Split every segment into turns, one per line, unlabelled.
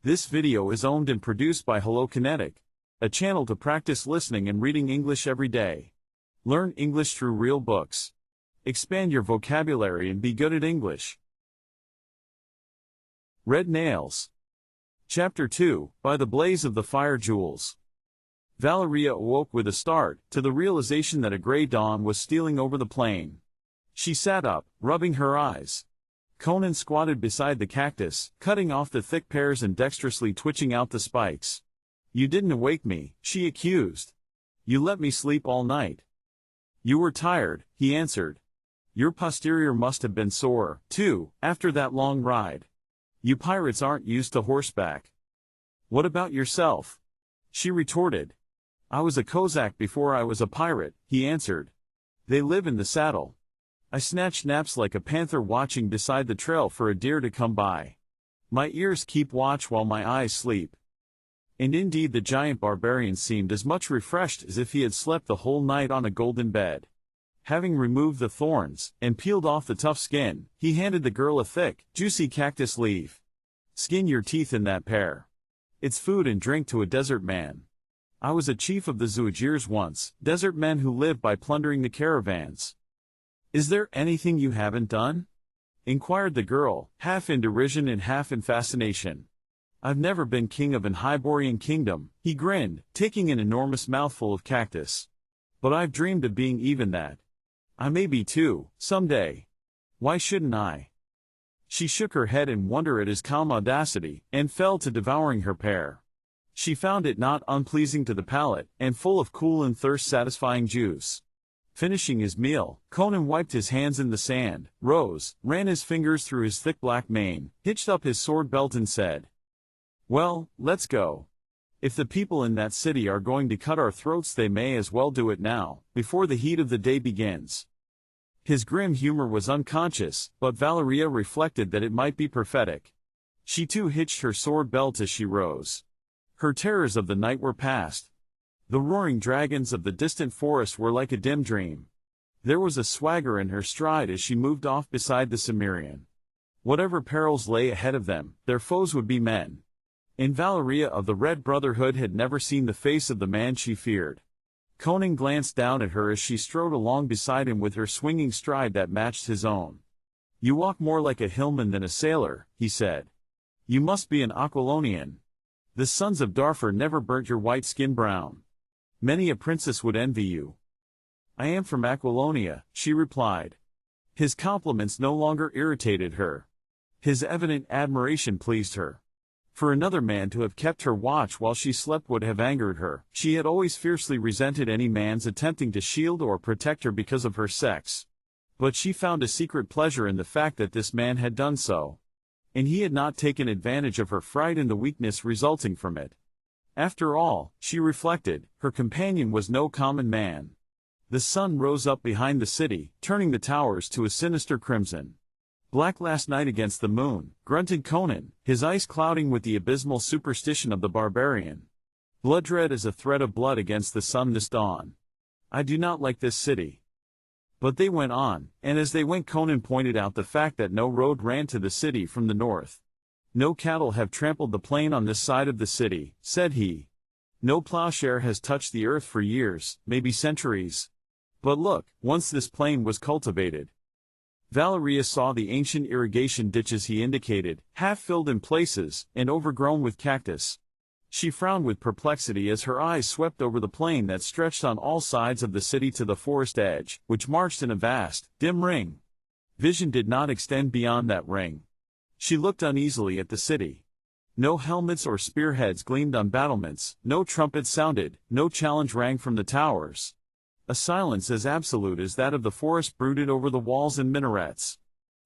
This video is owned and produced by Hello Kinetic, a channel to practice listening and reading English every day. Learn English through real books. Expand your vocabulary and be good at English. Red Nails. Chapter 2, By the Blaze of the Fire Jewels. Valeria awoke with a start, to the realization that a gray dawn was stealing over the plain. She sat up, rubbing her eyes. Conan squatted beside the cactus, cutting off the thick pears and dexterously twitching out the spikes. "You didn't awake me," she accused. "You let me sleep all night." "You were tired," he answered. "Your posterior must have been sore, too, after that long ride. You pirates aren't used to horseback." "What about yourself?" she retorted. "I was a Cossack before I was a pirate," he answered. "They live in the saddle. I snatch naps like a panther watching beside the trail for a deer to come by. My ears keep watch while my eyes sleep." And indeed the giant barbarian seemed as much refreshed as if he had slept the whole night on a golden bed. Having removed the thorns, and peeled off the tough skin, he handed the girl a thick, juicy cactus leaf. "Skin your teeth in that pear. It's food and drink to a desert man. I was a chief of the Zuajirs once, desert men who live by plundering the caravans." "Is there anything you haven't done?" inquired the girl, half in derision and half in fascination. "I've never been king of an Hyborian kingdom," he grinned, taking an enormous mouthful of cactus. "But I've dreamed of being even that. I may be too, someday. Why shouldn't I?" She shook her head in wonder at his calm audacity, and fell to devouring her pear. She found it not unpleasing to the palate, and full of cool and thirst-satisfying juice. Finishing his meal, Conan wiped his hands in the sand, rose, ran his fingers through his thick black mane, hitched up his sword belt and said, "Well, let's go. If the people in that city are going to cut our throats, they may as well do it now, before the heat of the day begins." His grim humor was unconscious, but Valeria reflected that it might be prophetic. She too hitched her sword belt as she rose. Her terrors of the night were past. The roaring dragons of the distant forest were like a dim dream. There was a swagger in her stride as she moved off beside the Cimmerian. Whatever perils lay ahead of them, their foes would be men. And Valeria of the Red Brotherhood had never seen the face of the man she feared. Conan glanced down at her as she strode along beside him with her swinging stride that matched his own. "You walk more like a hillman than a sailor," he said. "You must be an Aquilonian. The sons of Darfur never burnt your white skin brown. Many a princess would envy you." "I am from Aquilonia," she replied. His compliments no longer irritated her. His evident admiration pleased her. For another man to have kept her watch while she slept would have angered her. She had always fiercely resented any man's attempting to shield or protect her because of her sex. But she found a secret pleasure in the fact that this man had done so. And he had not taken advantage of her fright and the weakness resulting from it. After all, she reflected, her companion was no common man. The sun rose up behind the city, turning the towers to a sinister crimson. "Black last night against the moon," grunted Conan, his eyes clouding with the abysmal superstition of the barbarian. "Blood red as a thread of blood against the sun this dawn. I do not like this city." But they went on, and as they went Conan pointed out the fact that no road ran to the city from the north. "No cattle have trampled the plain on this side of the city," said he. "No plowshare has touched the earth for years, maybe centuries. But look, once this plain was cultivated." Valeria saw the ancient irrigation ditches he indicated, half-filled in places, and overgrown with cactus. She frowned with perplexity as her eyes swept over the plain that stretched on all sides of the city to the forest edge, which marched in a vast, dim ring. Vision did not extend beyond that ring. She looked uneasily at the city. No helmets or spearheads gleamed on battlements, no trumpets sounded, no challenge rang from the towers. A silence as absolute as that of the forest brooded over the walls and minarets.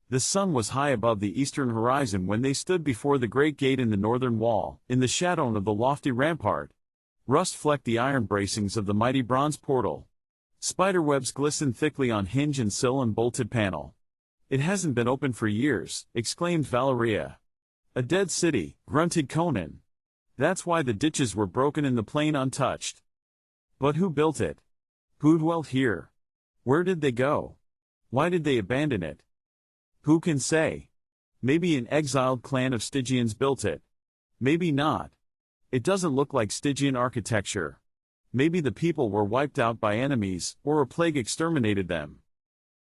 The sun was high above the eastern horizon when they stood before the great gate in the northern wall, in the shadow of the lofty rampart. Rust flecked the iron bracings of the mighty bronze portal. Spiderwebs glistened thickly on hinge and sill and bolted panel. "It hasn't been open for years," exclaimed Valeria. "A dead city," grunted Conan. "That's why the ditches were broken and the plain untouched. But who built it? Who dwelt here? Where did they go? Why did they abandon it? Who can say? Maybe an exiled clan of Stygians built it. Maybe not. It doesn't look like Stygian architecture. Maybe the people were wiped out by enemies, or a plague exterminated them.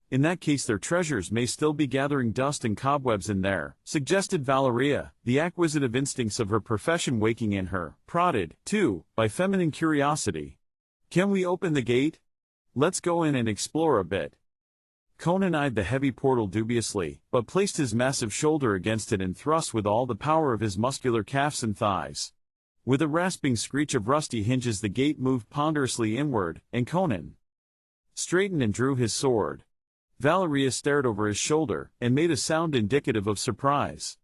In that case their treasures may still be gathering dust and cobwebs in there, suggested Valeria, the acquisitive instincts of her profession waking in her, prodded, too, by feminine curiosity. Can we open the gate? Let's go in and explore a bit. Conan eyed the heavy portal dubiously, but placed his massive shoulder against it and thrust with all the power of his muscular calves and thighs. With a rasping screech of rusty hinges the gate moved ponderously inward, and Conan straightened and drew his sword. Valeria stared over his shoulder, and made a sound indicative of surprise.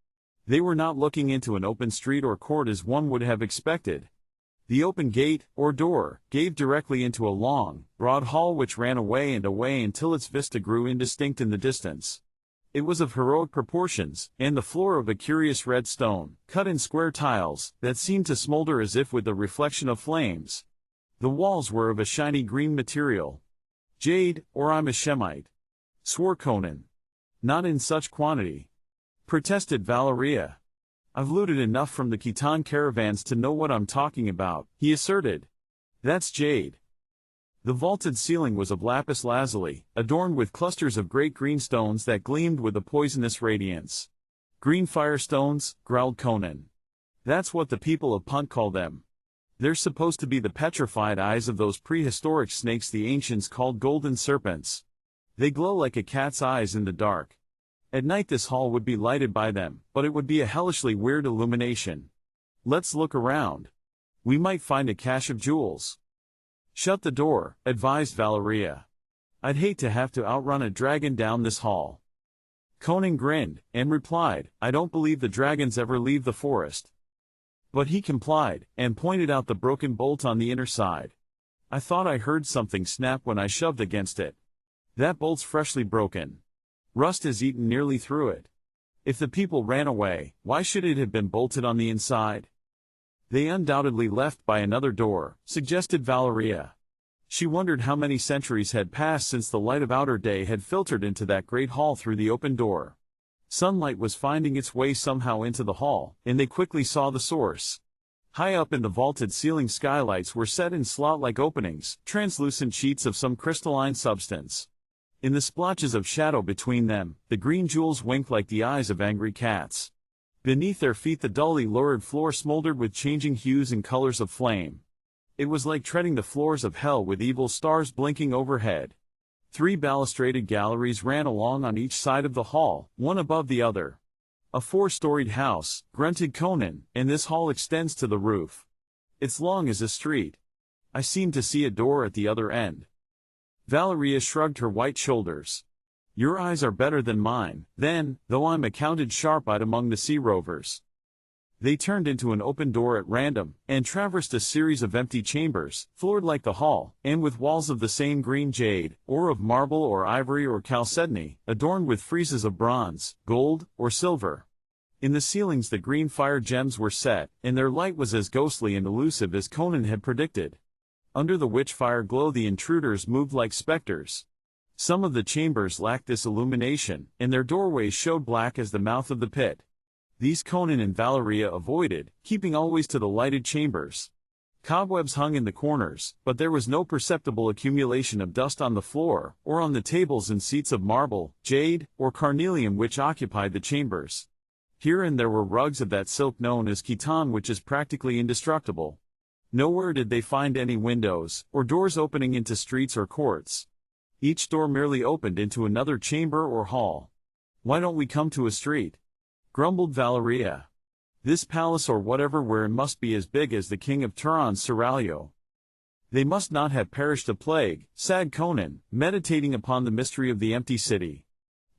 They were not looking into an open street or court as one would have expected. The open gate, or door, gave directly into a long, broad hall which ran away and away until its vista grew indistinct in the distance. It was of heroic proportions, and the floor of a curious red stone, cut in square tiles, that seemed to smolder as if with the reflection of flames. The walls were of a shiny green material. Jade, or I'm a Shemite, swore Conan. Not in such quantity, protested Valeria. I've looted enough from the Khitan caravans to know what I'm talking about, he asserted. That's jade. The vaulted ceiling was of lapis lazuli, adorned with clusters of great green stones that gleamed with a poisonous radiance. Green firestones, growled Conan. That's what the people of Punt call them. They're supposed to be the petrified eyes of those prehistoric snakes the ancients called golden serpents. They glow like a cat's eyes in the dark. At night this hall would be lighted by them, but it would be a hellishly weird illumination. Let's look around. We might find a cache of jewels. Shut the door, advised Valeria. I'd hate to have to outrun a dragon down this hall. Conan grinned, and replied, I don't believe the dragons ever leave the forest. But he complied, and pointed out the broken bolt on the inner side. I thought I heard something snap when I shoved against it. That bolt's freshly broken. Rust has eaten nearly through it. If the people ran away, why should it have been bolted on the inside? They undoubtedly left by another door, suggested Valeria. She wondered how many centuries had passed since the light of outer day had filtered into that great hall through the open door. Sunlight was finding its way somehow into the hall, and they quickly saw the source. High up in the vaulted ceiling skylights were set in slot-like openings, translucent sheets of some crystalline substance. In the splotches of shadow between them, the green jewels winked like the eyes of angry cats. Beneath their feet the dully lurid floor smoldered with changing hues and colors of flame. It was like treading the floors of hell with evil stars blinking overhead. 3 balustraded galleries ran along on each side of the hall, one above the other. A 4-storied house, grunted Conan, and this hall extends to the roof. It's long as a street. I seem to see a door at the other end. Valeria shrugged her white shoulders. Your eyes are better than mine, then, though I'm accounted sharp-eyed among the sea rovers. They turned into an open door at random, and traversed a series of empty chambers, floored like the hall, and with walls of the same green jade, or of marble or ivory or chalcedony, adorned with friezes of bronze, gold, or silver. In the ceilings the green fire gems were set, and their light was as ghostly and elusive as Conan had predicted. Under the witch fire glow the intruders moved like specters. Some of the chambers lacked this illumination, and their doorways showed black as the mouth of the pit. These Conan and Valeria avoided, keeping always to the lighted chambers. Cobwebs hung in the corners, but there was no perceptible accumulation of dust on the floor, or on the tables and seats of marble, jade, or carnelian which occupied the chambers. Here and there were rugs of that silk known as khitan which is practically indestructible. Nowhere did they find any windows, or doors opening into streets or courts. Each door merely opened into another chamber or hall. Why don't we come to a street? Grumbled Valeria. This palace or whatever wherein must be as big as the king of Turan's seraglio. They must not have perished of plague, said Conan, meditating upon the mystery of the empty city.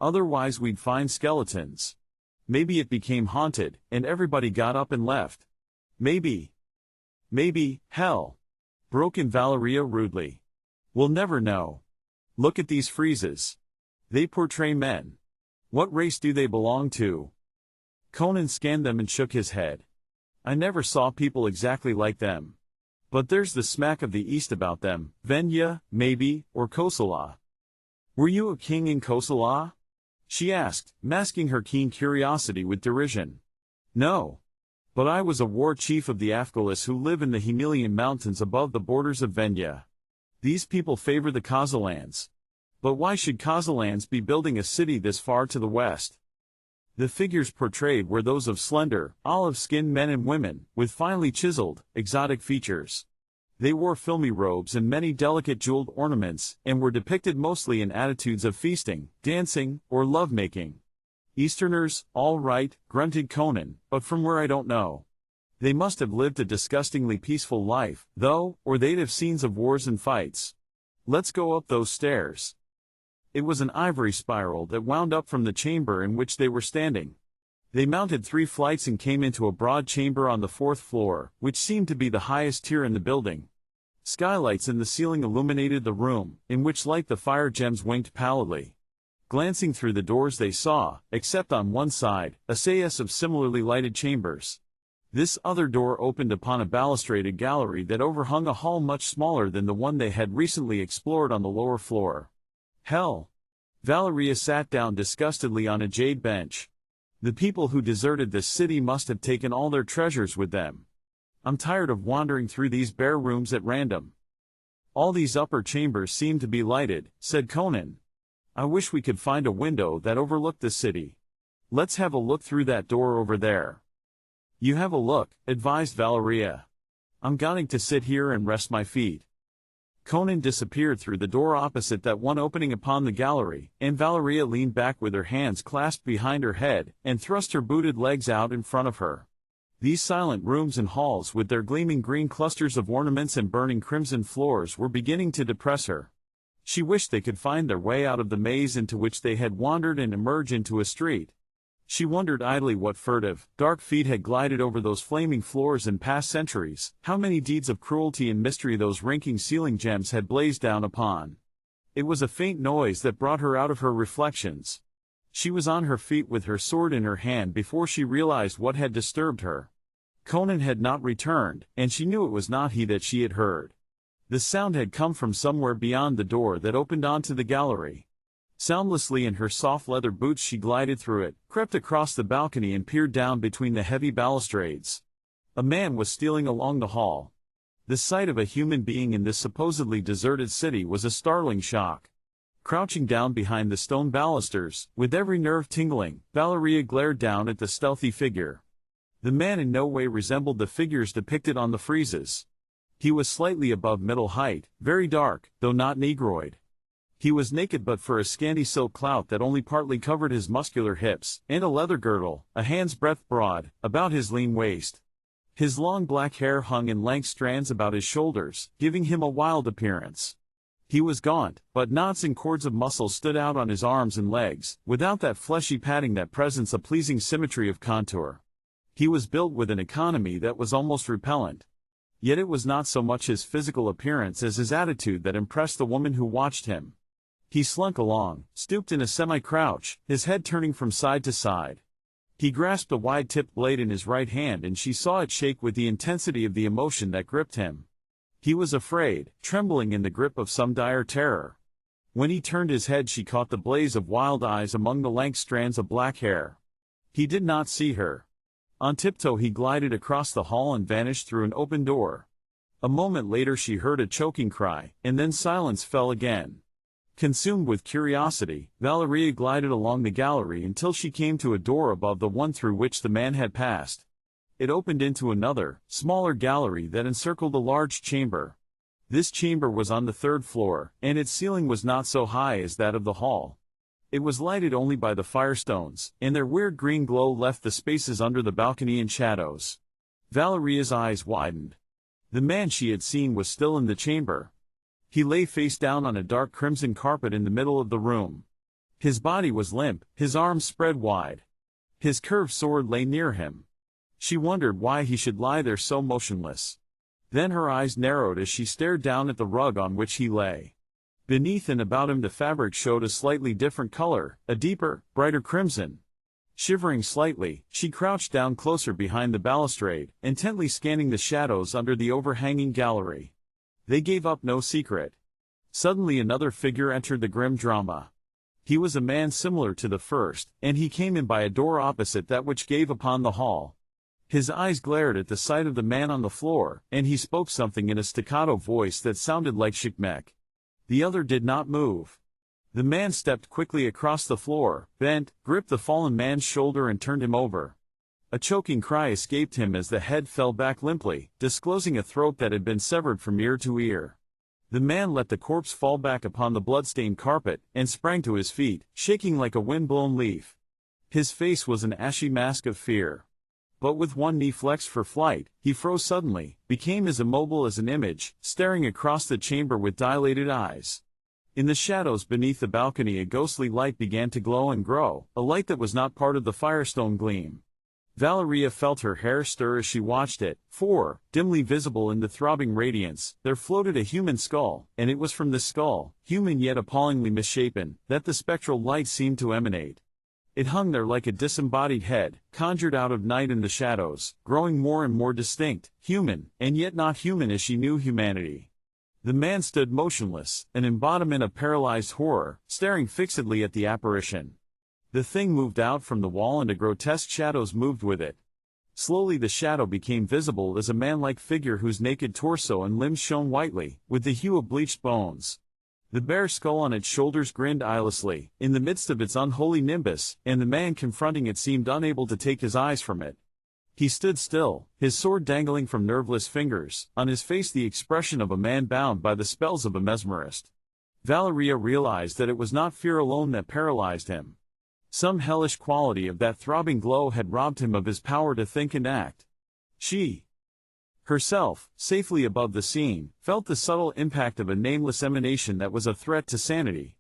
Otherwise we'd find skeletons. Maybe it became haunted, and everybody got up and left. Maybe, hell, broke in Valeria rudely. We'll never know. Look at these friezes. They portray men. What race do they belong to? Conan scanned them and shook his head. I never saw people exactly like them. But there's the smack of the East about them, Venya, maybe, or Kosala. Were you a king in Kosala? She asked, masking her keen curiosity with derision. No. But I was a war chief of the Afghalis who live in the Himalayan mountains above the borders of Venya. These people favor the Khazalans. But why should Khazalans be building a city this far to the west? The figures portrayed were those of slender, olive-skinned men and women, with finely chiseled, exotic features. They wore filmy robes and many delicate jeweled ornaments, and were depicted mostly in attitudes of feasting, dancing, or love-making. Easterners, all right, grunted Conan, but from where I don't know. They must have lived a disgustingly peaceful life, though, or they'd have scenes of wars and fights. Let's go up those stairs. It was an ivory spiral that wound up from the chamber in which they were standing. They mounted 3 flights and came into a broad chamber on the 4th floor, which seemed to be the highest tier in the building. Skylights in the ceiling illuminated the room, in which light the fire gems winked pallidly. Glancing through the doors they saw, except on one side, a sais of similarly lighted chambers. This other door opened upon a balustraded gallery that overhung a hall much smaller than the one they had recently explored on the lower floor. Hell! Valeria sat down disgustedly on a jade bench. The people who deserted this city must have taken all their treasures with them. I'm tired of wandering through these bare rooms at random. All these upper chambers seem to be lighted, said Conan. I wish we could find a window that overlooked the city. Let's have a look through that door over there. You have a look, advised Valeria. I'm going to sit here and rest my feet. Conan disappeared through the door opposite that one opening upon the gallery, and Valeria leaned back with her hands clasped behind her head, and thrust her booted legs out in front of her. These silent rooms and halls with their gleaming green clusters of ornaments and burning crimson floors were beginning to depress her. She wished they could find their way out of the maze into which they had wandered and emerge into a street. She wondered idly what furtive, dark feet had glided over those flaming floors in past centuries, how many deeds of cruelty and mystery those ranking ceiling gems had blazed down upon. It was a faint noise that brought her out of her reflections. She was on her feet with her sword in her hand before she realized what had disturbed her. Conan had not returned, and she knew it was not he that she had heard. The sound had come from somewhere beyond the door that opened onto the gallery. Soundlessly in her soft leather boots she glided through it, crept across the balcony and peered down between the heavy balustrades. A man was stealing along the hall. The sight of a human being in this supposedly deserted city was a startling shock. Crouching down behind the stone balusters, with every nerve tingling, Valeria glared down at the stealthy figure. The man in no way resembled the figures depicted on the friezes. He was slightly above middle height, very dark, though not negroid. He was naked but for a scanty silk clout that only partly covered his muscular hips, and a leather girdle, a hand's breadth broad, about his lean waist. His long black hair hung in lank strands about his shoulders, giving him a wild appearance. He was gaunt, but knots and cords of muscle stood out on his arms and legs, without that fleshy padding that presents a pleasing symmetry of contour. He was built with an economy that was almost repellent. Yet it was not so much his physical appearance as his attitude that impressed the woman who watched him. He slunk along, stooped in a semi-crouch, his head turning from side to side. He grasped a wide-tipped blade in his right hand and she saw it shake with the intensity of the emotion that gripped him. He was afraid, trembling in the grip of some dire terror. When he turned his head she caught the blaze of wild eyes among the lank strands of black hair. He did not see her. On tiptoe he glided across the hall and vanished through an open door. A moment later she heard a choking cry, and then silence fell again. Consumed with curiosity, Valeria glided along the gallery until she came to a door above the one through which the man had passed. It opened into another, smaller gallery that encircled a large chamber. This chamber was on the 3rd floor, and its ceiling was not so high as that of the hall. It was lighted only by the firestones, and their weird green glow left the spaces under the balcony in shadows. Valeria's eyes widened. The man she had seen was still in the chamber. He lay face down on a dark crimson carpet in the middle of the room. His body was limp, his arms spread wide. His curved sword lay near him. She wondered why he should lie there so motionless. Then her eyes narrowed as she stared down at the rug on which he lay. Beneath and about him the fabric showed a slightly different color, a deeper, brighter crimson. Shivering slightly, she crouched down closer behind the balustrade, intently scanning the shadows under the overhanging gallery. They gave up no secret. Suddenly another figure entered the grim drama. He was a man similar to the first, and he came in by a door opposite that which gave upon the hall. His eyes glared at the sight of the man on the floor, and he spoke something in a staccato voice that sounded like Shikmek. The other did not move. The man stepped quickly across the floor, bent, gripped the fallen man's shoulder and turned him over. A choking cry escaped him as the head fell back limply, disclosing a throat that had been severed from ear to ear. The man let the corpse fall back upon the blood-stained carpet, and sprang to his feet, shaking like a wind-blown leaf. His face was an ashy mask of fear. But with one knee flexed for flight, he froze suddenly, became as immobile as an image, staring across the chamber with dilated eyes. In the shadows beneath the balcony a ghostly light began to glow and grow, a light that was not part of the firestone gleam. Valeria felt her hair stir as she watched it, for, dimly visible in the throbbing radiance, there floated a human skull, and it was from this skull, human yet appallingly misshapen, that the spectral light seemed to emanate. It hung there like a disembodied head, conjured out of night and the shadows, growing more and more distinct, human, and yet not human as she knew humanity. The man stood motionless, an embodiment of paralyzed horror, staring fixedly at the apparition. The thing moved out from the wall and a grotesque shadows moved with it. Slowly the shadow became visible as a man-like figure whose naked torso and limbs shone whitely, with the hue of bleached bones. The bare skull on its shoulders grinned eyelessly, in the midst of its unholy nimbus, and the man confronting it seemed unable to take his eyes from it. He stood still, his sword dangling from nerveless fingers, on his face the expression of a man bound by the spells of a mesmerist. Valeria realized that it was not fear alone that paralyzed him. Some hellish quality of that throbbing glow had robbed him of his power to think and act. She herself, safely above the scene, felt the subtle impact of a nameless emanation that was a threat to sanity.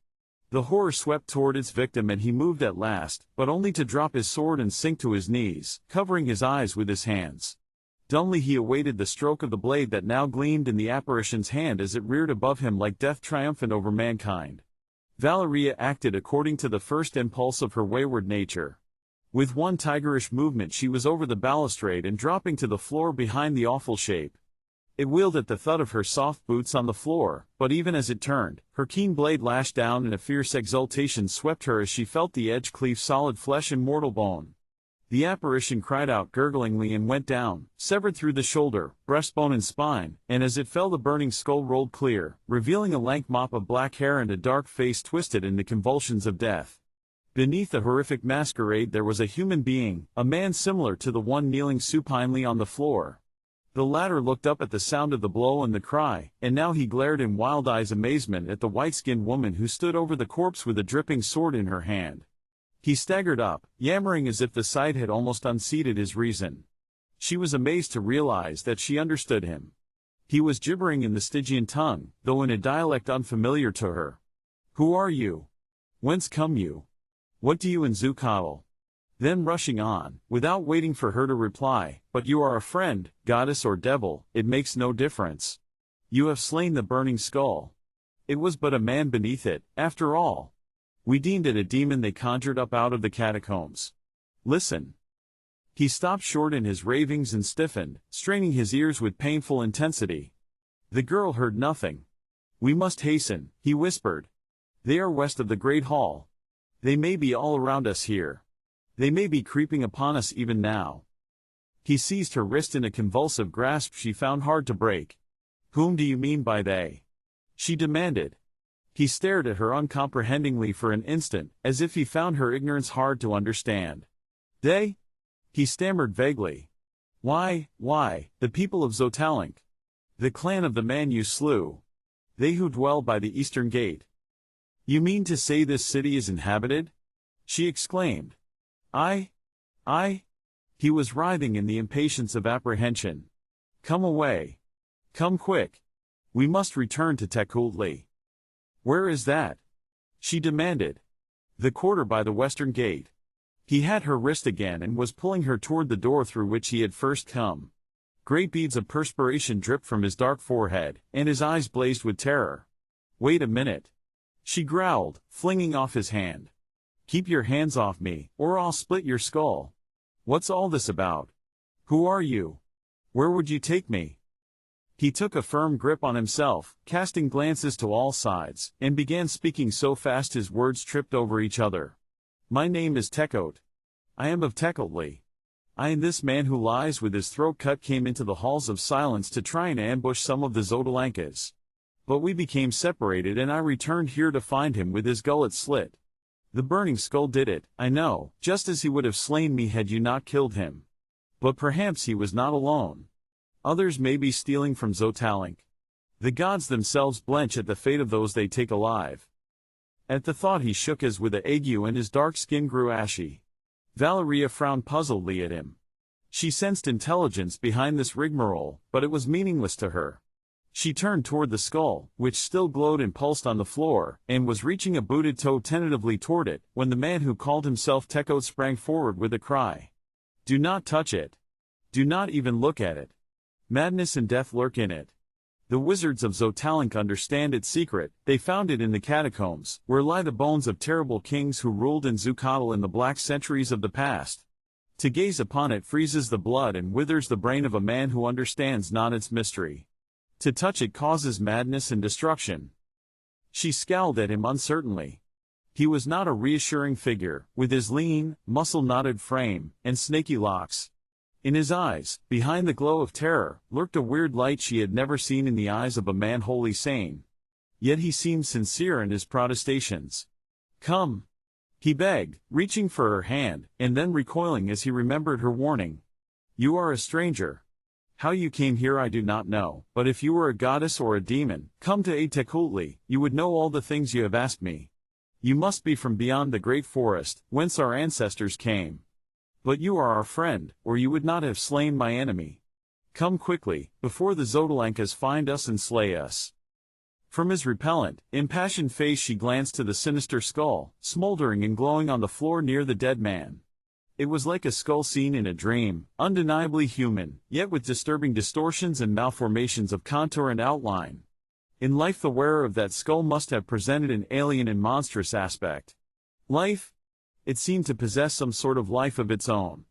The horror swept toward its victim and he moved at last, but only to drop his sword and sink to his knees, covering his eyes with his hands. Dumbly he awaited the stroke of the blade that now gleamed in the apparition's hand as it reared above him like death triumphant over mankind. Valeria acted according to the first impulse of her wayward nature. With one tigerish movement she was over the balustrade and dropping to the floor behind the awful shape. It wheeled at the thud of her soft boots on the floor, but even as it turned, her keen blade lashed down and a fierce exultation swept her as she felt the edge cleave solid flesh and mortal bone. The apparition cried out gurglingly and went down, severed through the shoulder, breastbone and spine, and as it fell the burning skull rolled clear, revealing a lank mop of black hair and a dark face twisted in the convulsions of death. Beneath the horrific masquerade there was a human being, a man similar to the one kneeling supinely on the floor. The latter looked up at the sound of the blow and the cry, and now he glared in wild-eyed amazement at the white-skinned woman who stood over the corpse with a dripping sword in her hand. He staggered up, yammering as if the sight had almost unseated his reason. She was amazed to realize that she understood him. He was gibbering in the Stygian tongue, though in a dialect unfamiliar to her. "Who are you? Whence come you? What do you in Zucatl?" Then rushing on, without waiting for her to reply, "But you are a friend, goddess or devil, it makes no difference. You have slain the burning skull. It was but a man beneath it, after all. We deemed it a demon they conjured up out of the catacombs. Listen." He stopped short in his ravings and stiffened, straining his ears with painful intensity. The girl heard nothing. "We must hasten," he whispered. "They are west of the great hall. They may be all around us here. They may be creeping upon us even now." He seized her wrist in a convulsive grasp she found hard to break. "Whom do you mean by they?" she demanded. He stared at her uncomprehendingly for an instant, as if he found her ignorance hard to understand. "They?" he stammered vaguely. Why, the people of Xotalanc. The clan of the man you slew. They who dwell by the eastern gate." "You mean to say this city is inhabited?" she exclaimed. I. He was writhing in the impatience of apprehension. "Come away. Come quick. We must return to Tekultli." "Where is that?" she demanded. "The quarter by the western gate." He had her wrist again and was pulling her toward the door through which he had first come. Great beads of perspiration dripped from his dark forehead, and his eyes blazed with terror. "Wait a minute," she growled, flinging off his hand. "Keep your hands off me, or I'll split your skull. What's all this about? Who are you? Where would you take me?" He took a firm grip on himself, casting glances to all sides, and began speaking so fast his words tripped over each other. "My name is Tekot. I am of Tekultli. I and this man who lies with his throat cut came into the halls of silence to try and ambush some of the Xotalankas. But we became separated and I returned here to find him with his gullet slit. The burning skull did it, I know, just as he would have slain me had you not killed him. But perhaps he was not alone. Others may be stealing from Xotalanc. The gods themselves blench at the fate of those they take alive. At the thought he shook as with a ague and his dark skin grew ashy. Valeria frowned puzzledly at him. She sensed intelligence behind this rigmarole, but it was meaningless to her. She turned toward the skull, which still glowed and pulsed on the floor, and was reaching a booted toe tentatively toward it, when the man who called himself Tekot sprang forward with a cry. Do not touch it. Do not even look at it. Madness and death lurk in it. The wizards of Xotalanc understand its secret, they found it in the catacombs, where lie the bones of terrible kings who ruled in Zucatl in the black centuries of the past. To gaze upon it freezes the blood and withers the brain of a man who understands not its mystery. To touch it causes madness and destruction. She scowled at him uncertainly. He was not a reassuring figure, with his lean, muscle-knotted frame, and snaky locks. In his eyes, behind the glow of terror, lurked a weird light she had never seen in the eyes of a man wholly sane. Yet he seemed sincere in his protestations. Come, he begged, reaching for her hand, and then recoiling as he remembered her warning. You are a stranger. How you came here I do not know, but if you were a goddess or a demon, come to aid Tecuhtli, you would know all the things you have asked me. You must be from beyond the great forest, whence our ancestors came. But you are our friend, or you would not have slain my enemy. Come quickly, before the Xotalankas find us and slay us. From his repellent, impassioned face she glanced to the sinister skull, smoldering and glowing on the floor near the dead man. It was like a skull seen in a dream, undeniably human, yet with disturbing distortions and malformations of contour and outline. In life the wearer of that skull must have presented an alien and monstrous aspect. Life? It seemed to possess some sort of life of its own.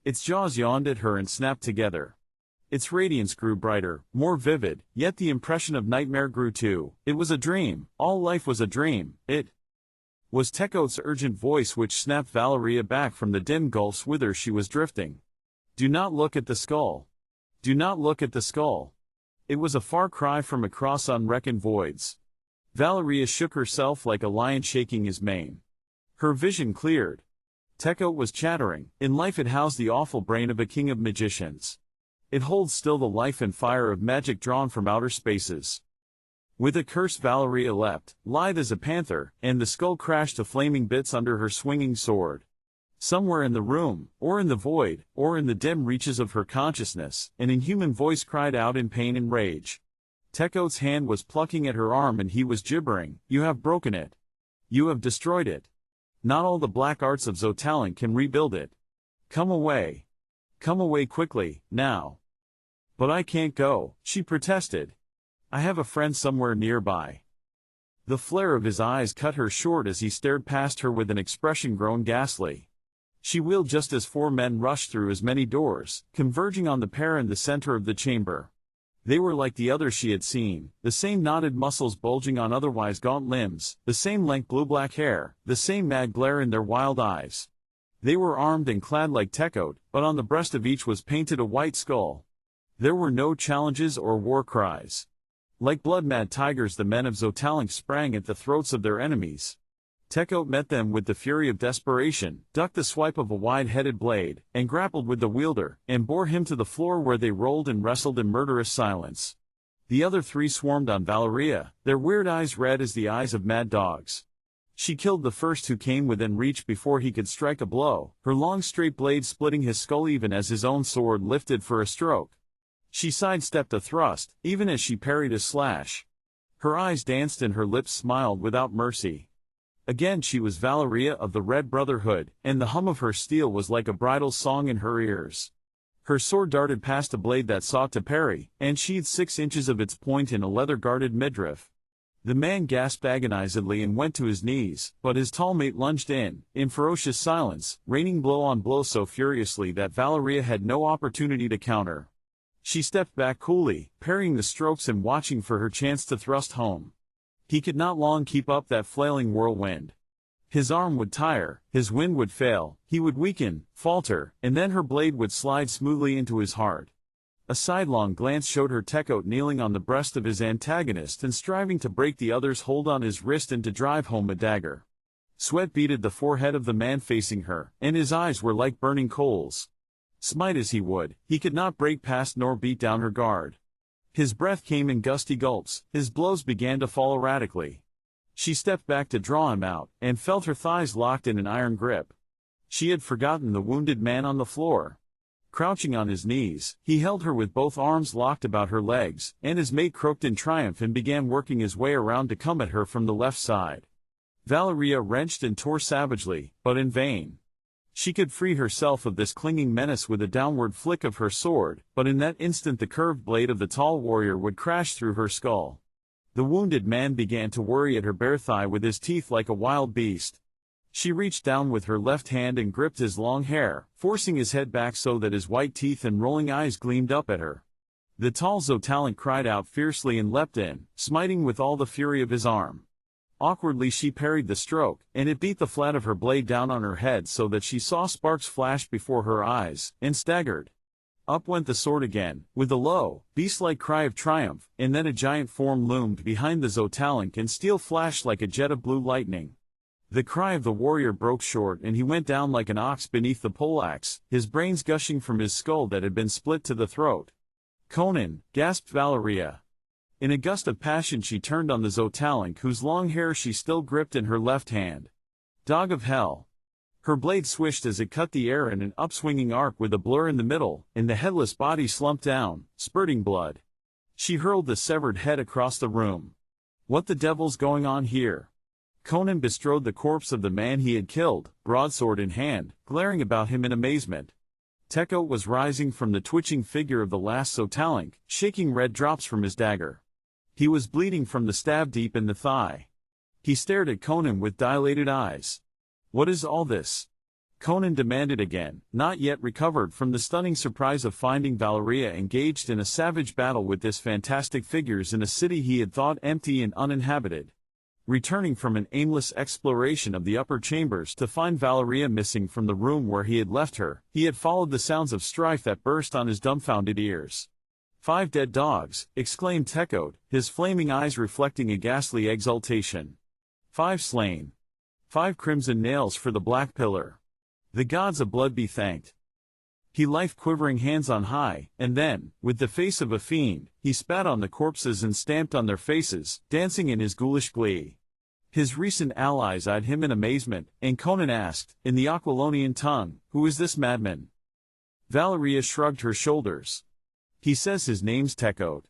Its jaws yawned at her and snapped together. Its radiance grew brighter, more vivid, yet the impression of nightmare grew too. It was a dream, all life was a dream, it was Tekot's urgent voice which snapped Valeria back from the dim gulfs whither she was drifting. Do not look at the skull. Do not look at the skull. It was a far cry from across unreckoned voids. Valeria shook herself like a lion shaking his mane. Her vision cleared. Tekot was chattering. In life it housed the awful brain of a king of magicians. It holds still the life and fire of magic drawn from outer spaces. With a curse Valeria leapt, lithe as a panther, and the skull crashed to flaming bits under her swinging sword. Somewhere in the room, or in the void, or in the dim reaches of her consciousness, an inhuman voice cried out in pain and rage. Tekot's hand was plucking at her arm and he was gibbering, You have broken it. You have destroyed it. Not all the black arts of Xotalanc can rebuild it. Come away. Come away quickly, now. But I can't go, she protested. I have a friend somewhere nearby. The flare of his eyes cut her short as he stared past her with an expression grown ghastly. She wheeled just as four men rushed through as many doors, converging on the pair in the center of the chamber. They were like the others she had seen, the same knotted muscles bulging on otherwise gaunt limbs, the same lank blue-black hair, the same mad glare in their wild eyes. They were armed and clad like Tekot, but on the breast of each was painted a white skull. There were no challenges or war cries. Like blood-mad tigers the men of Xotalanc sprang at the throats of their enemies. Tekot met them with the fury of desperation, ducked the swipe of a wide-headed blade, and grappled with the wielder, and bore him to the floor where they rolled and wrestled in murderous silence. The other three swarmed on Valeria, their weird eyes red as the eyes of mad dogs. She killed the first who came within reach before he could strike a blow, her long straight blade splitting his skull even as his own sword lifted for a stroke. She sidestepped a thrust, even as she parried a slash. Her eyes danced and her lips smiled without mercy. Again she was Valeria of the Red Brotherhood, and the hum of her steel was like a bridal song in her ears. Her sword darted past a blade that sought to parry, and sheathed 6 inches of its point in a leather-guarded midriff. The man gasped agonizedly and went to his knees, but his tall mate lunged in ferocious silence, raining blow on blow so furiously that Valeria had no opportunity to counter. She stepped back coolly, parrying the strokes and watching for her chance to thrust home. He could not long keep up that flailing whirlwind. His arm would tire, his wind would fail, he would weaken, falter, and then her blade would slide smoothly into his heart. A sidelong glance showed her Tekot kneeling on the breast of his antagonist and striving to break the other's hold on his wrist and to drive home a dagger. Sweat beaded the forehead of the man facing her, and his eyes were like burning coals. Smite as he would, he could not break past nor beat down her guard. His breath came in gusty gulps, his blows began to fall erratically. She stepped back to draw him out, and felt her thighs locked in an iron grip. She had forgotten the wounded man on the floor. Crouching on his knees, he held her with both arms locked about her legs, and his mate croaked in triumph and began working his way around to come at her from the left side. Valeria wrenched and tore savagely, but in vain. She could free herself of this clinging menace with a downward flick of her sword, but in that instant the curved blade of the tall warrior would crash through her skull. The wounded man began to worry at her bare thigh with his teeth like a wild beast. She reached down with her left hand and gripped his long hair, forcing his head back so that his white teeth and rolling eyes gleamed up at her. The tall Xotalanc cried out fiercely and leapt in, smiting with all the fury of his arm. Awkwardly she parried the stroke, and it beat the flat of her blade down on her head so that she saw sparks flash before her eyes, and staggered. Up went the sword again, with a low, beast-like cry of triumph, and then a giant form loomed behind the Xotalanc and steel flashed like a jet of blue lightning. The cry of the warrior broke short and he went down like an ox beneath the poleaxe, his brains gushing from his skull that had been split to the throat. "Conan," gasped Valeria. In a gust of passion she turned on the Xotalanc whose long hair she still gripped in her left hand. "Dog of hell!" Her blade swished as it cut the air in an upswinging arc with a blur in the middle, and the headless body slumped down, spurting blood. She hurled the severed head across the room. What the devil's going on here? Conan bestrode the corpse of the man he had killed, broadsword in hand, glaring about him in amazement. Tekot was rising from the twitching figure of the last Xotalanc, shaking red drops from his dagger. He was bleeding from the stab deep in the thigh. He stared at Conan with dilated eyes. "What is all this?" Conan demanded again, not yet recovered from the stunning surprise of finding Valeria engaged in a savage battle with this fantastic figures in a city he had thought empty and uninhabited. Returning from an aimless exploration of the upper chambers to find Valeria missing from the room where he had left her, he had followed the sounds of strife that burst on his dumbfounded ears. "5 dead dogs," exclaimed Tekot, his flaming eyes reflecting a ghastly exultation. 5 slain. 5 crimson nails for the black pillar. The gods of blood be thanked. He life quivering hands on high, and then, with the face of a fiend, he spat on the corpses and stamped on their faces, dancing in his ghoulish glee. His recent allies eyed him in amazement, and Conan asked, in the Aquilonian tongue, "Who is this madman?" Valeria shrugged her shoulders. "He says his name's Tekot.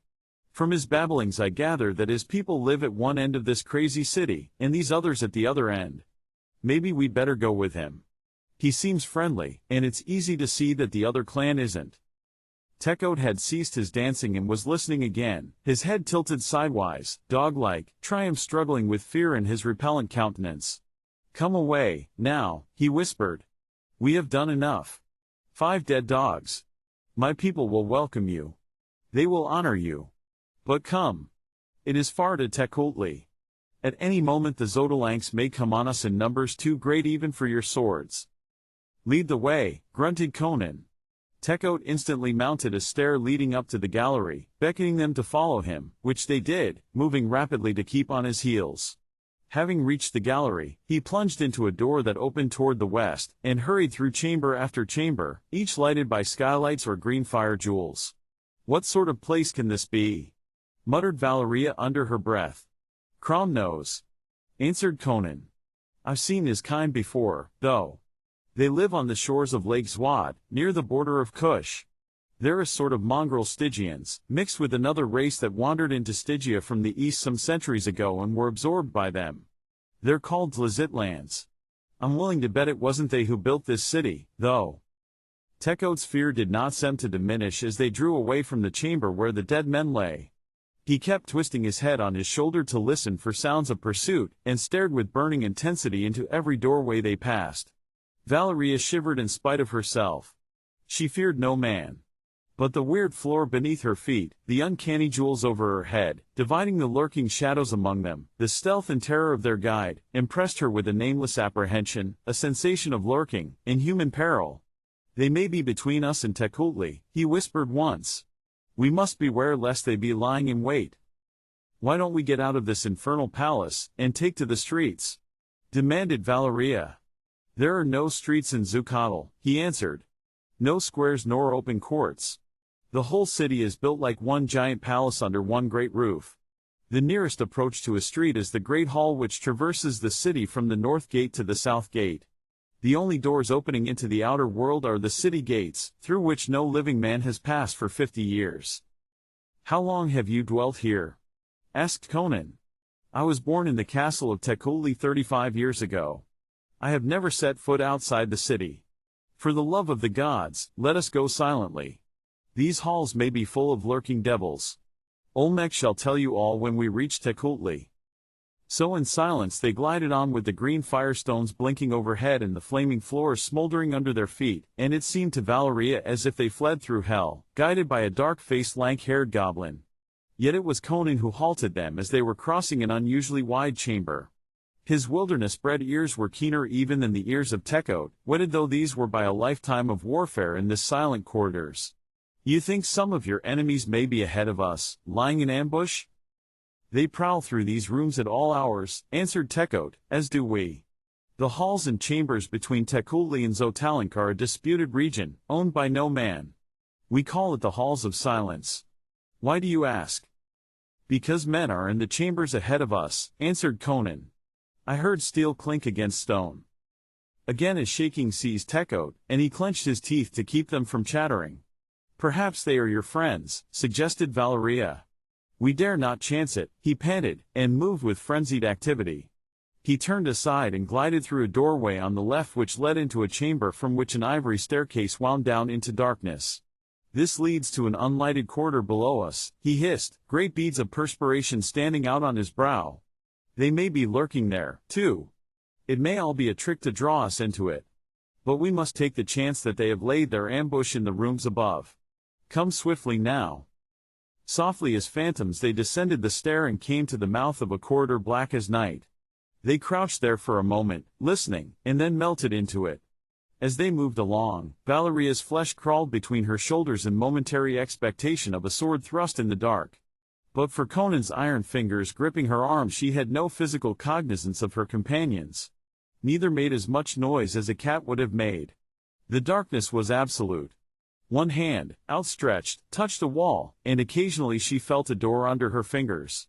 From his babblings I gather that his people live at one end of this crazy city, and these others at the other end. Maybe we'd better go with him. He seems friendly, and it's easy to see that the other clan isn't." Tekot had ceased his dancing and was listening again, his head tilted sidewise, dog-like, triumph struggling with fear in his repellent countenance. "Come away, now," he whispered. "We have done enough. 5 dead dogs. My people will welcome you. They will honor you. But come. It is far to Tekotli. At any moment the Xotalancs may come on us in numbers too great even for your swords." "Lead the way," grunted Conan. Tekot instantly mounted a stair leading up to the gallery, beckoning them to follow him, which they did, moving rapidly to keep on his heels. Having reached the gallery, he plunged into a door that opened toward the west, and hurried through chamber after chamber, each lighted by skylights or green fire jewels. "What sort of place can this be?" muttered Valeria under her breath. "Crom knows," answered Conan. "I've seen his kind before, though. They live on the shores of Lake Zwad, near the border of Kush. They're a sort of mongrel Stygians, mixed with another race that wandered into Stygia from the east some centuries ago and were absorbed by them. They're called Tlazitlans. I'm willing to bet it wasn't they who built this city, though." Tekot's fear did not seem to diminish as they drew away from the chamber where the dead men lay. He kept twisting his head on his shoulder to listen for sounds of pursuit, and stared with burning intensity into every doorway they passed. Valeria shivered in spite of herself. She feared no man. But the weird floor beneath her feet, the uncanny jewels over her head, dividing the lurking shadows among them, the stealth and terror of their guide, impressed her with a nameless apprehension, a sensation of lurking, inhuman peril. "They may be between us and Tecuhltli," he whispered once. "We must beware lest they be lying in wait." "Why don't we get out of this infernal palace, and take to the streets?" demanded Valeria. "There are no streets in Zucatl," he answered. "No squares nor open courts. The whole city is built like one giant palace under one great roof. The nearest approach to a street is the Great Hall which traverses the city from the north gate to the south gate. The only doors opening into the outer world are the city gates, through which no living man has passed for 50 years. "How long have you dwelt here?" asked Conan. "I was born in the castle of Tecuhltli 35 years ago. I have never set foot outside the city. For the love of the gods, let us go silently. These halls may be full of lurking devils. Olmec shall tell you all when we reach Tecuhltli." So in silence they glided on with the green firestones blinking overhead and the flaming floors smoldering under their feet, and it seemed to Valeria as if they fled through hell, guided by a dark-faced lank-haired goblin. Yet it was Conan who halted them as they were crossing an unusually wide chamber. His wilderness-bred ears were keener even than the ears of Tecuhltli, whetted though these were by a lifetime of warfare in this silent corridors. "You think some of your enemies may be ahead of us, lying in ambush?" "They prowl through these rooms at all hours," answered Tecuhltli, "as do we. The halls and chambers between Tecuhltli and Xotalanc are a disputed region, owned by no man. We call it the Halls of Silence. Why do you ask?" "Because men are in the chambers ahead of us," answered Conan. "I heard steel clink against stone." Again a shaking seized Tecuhltli, and he clenched his teeth to keep them from chattering. "Perhaps they are your friends," suggested Valeria. "We dare not chance it," he panted, and moved with frenzied activity. He turned aside and glided through a doorway on the left which led into a chamber from which an ivory staircase wound down into darkness. "This leads to an unlighted corridor below us," he hissed, great beads of perspiration standing out on his brow. "They may be lurking there, too. It may all be a trick to draw us into it. But we must take the chance that they have laid their ambush in the rooms above. Come swiftly now." Softly as phantoms they descended the stair and came to the mouth of a corridor black as night. They crouched there for a moment, listening, and then melted into it. As they moved along, Valeria's flesh crawled between her shoulders in momentary expectation of a sword thrust in the dark. But for Conan's iron fingers gripping her arm she had no physical cognizance of her companions. Neither made as much noise as a cat would have made. The darkness was absolute. One hand, outstretched, touched a wall, and occasionally she felt a door under her fingers.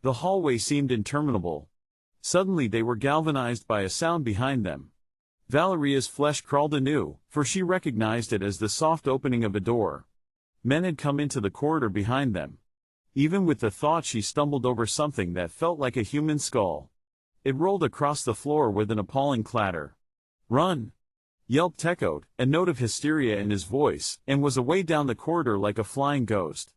The hallway seemed interminable. Suddenly they were galvanized by a sound behind them. Valeria's flesh crawled anew, for she recognized it as the soft opening of a door. Men had come into the corridor behind them. Even with the thought she stumbled over something that felt like a human skull. It rolled across the floor with an appalling clatter. "Run!" yelped Tecuhltli, a note of hysteria in his voice, and was away down the corridor like a flying ghost.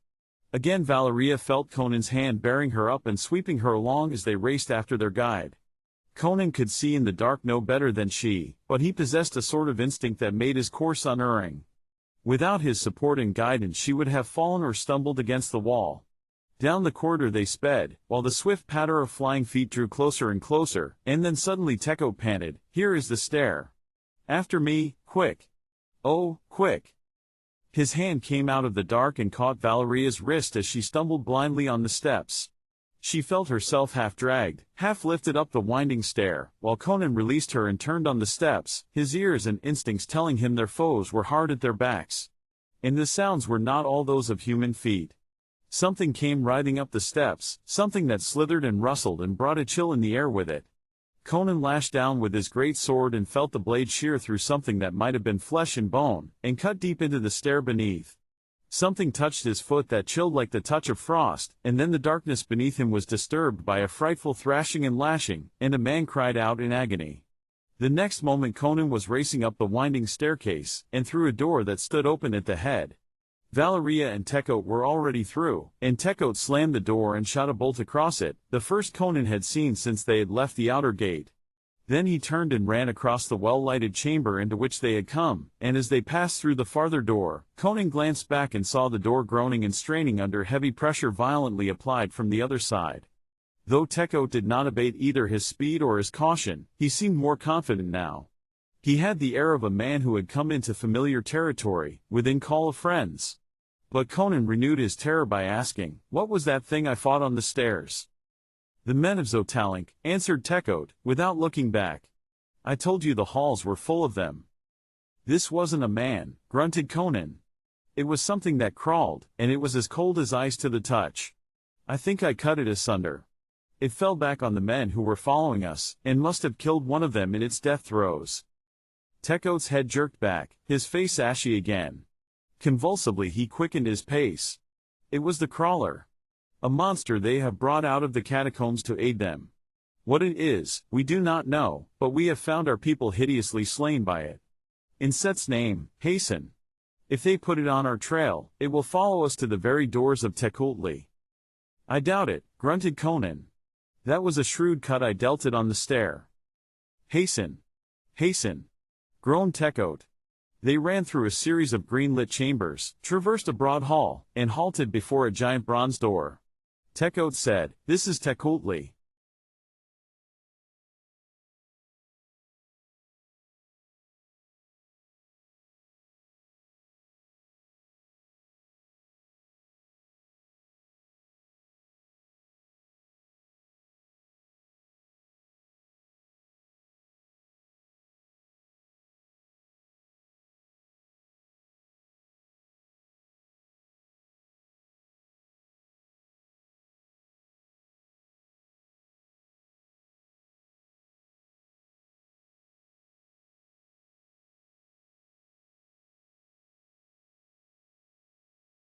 Again Valeria felt Conan's hand bearing her up and sweeping her along as they raced after their guide. Conan could see in the dark no better than she, but he possessed a sort of instinct that made his course unerring. Without his support and guidance she would have fallen or stumbled against the wall. Down the corridor they sped, while the swift patter of flying feet drew closer and closer, and then suddenly Tecuhltli panted, "Here is the stair. After me, quick. Oh, quick." His hand came out of the dark and caught Valeria's wrist as she stumbled blindly on the steps. She felt herself half dragged, half lifted up the winding stair, while Conan released her and turned on the steps, his ears and instincts telling him their foes were hard at their backs. And the sounds were not all those of human feet. Something came riding up the steps, something that slithered and rustled and brought a chill in the air with it. Conan lashed down with his great sword and felt the blade shear through something that might have been flesh and bone, and cut deep into the stair beneath. Something touched his foot that chilled like the touch of frost, and then the darkness beneath him was disturbed by a frightful thrashing and lashing, and a man cried out in agony. The next moment Conan was racing up the winding staircase, and through a door that stood open at the head. Valeria and Tecuhltli were already through, and Tecuhltli slammed the door and shot a bolt across it, the first Conan had seen since they had left the outer gate. Then he turned and ran across the well-lighted chamber into which they had come, and as they passed through the farther door, Conan glanced back and saw the door groaning and straining under heavy pressure violently applied from the other side. Though Tekot did not abate either his speed or his caution, he seemed more confident now. He had the air of a man who had come into familiar territory, within call of friends. But Conan renewed his terror by asking, "What was that thing I fought on the stairs?" "The men of Xotalanc," answered Tekot, without looking back. "I told you the halls were full of them." "This wasn't a man," grunted Conan. "It was something that crawled, and it was as cold as ice to the touch. I think I cut it asunder. It fell back on the men who were following us, and must have killed one of them in its death throes." Tekot's head jerked back, his face ashy again. Convulsively he quickened his pace. It was the crawler. A monster they have brought out of the catacombs to aid them. What it is, we do not know, but we have found our people hideously slain by it. In Set's name, hasten. If they put it on our trail, it will follow us to the very doors of Tekultli. "I doubt it," grunted Conan. "That was a shrewd cut I dealt it on the stair." "Hasten! Hasten!" groaned Tekot. They ran through a series of green-lit chambers, traversed a broad hall, and halted before a giant bronze door. Tekot said, "This is Tekultli."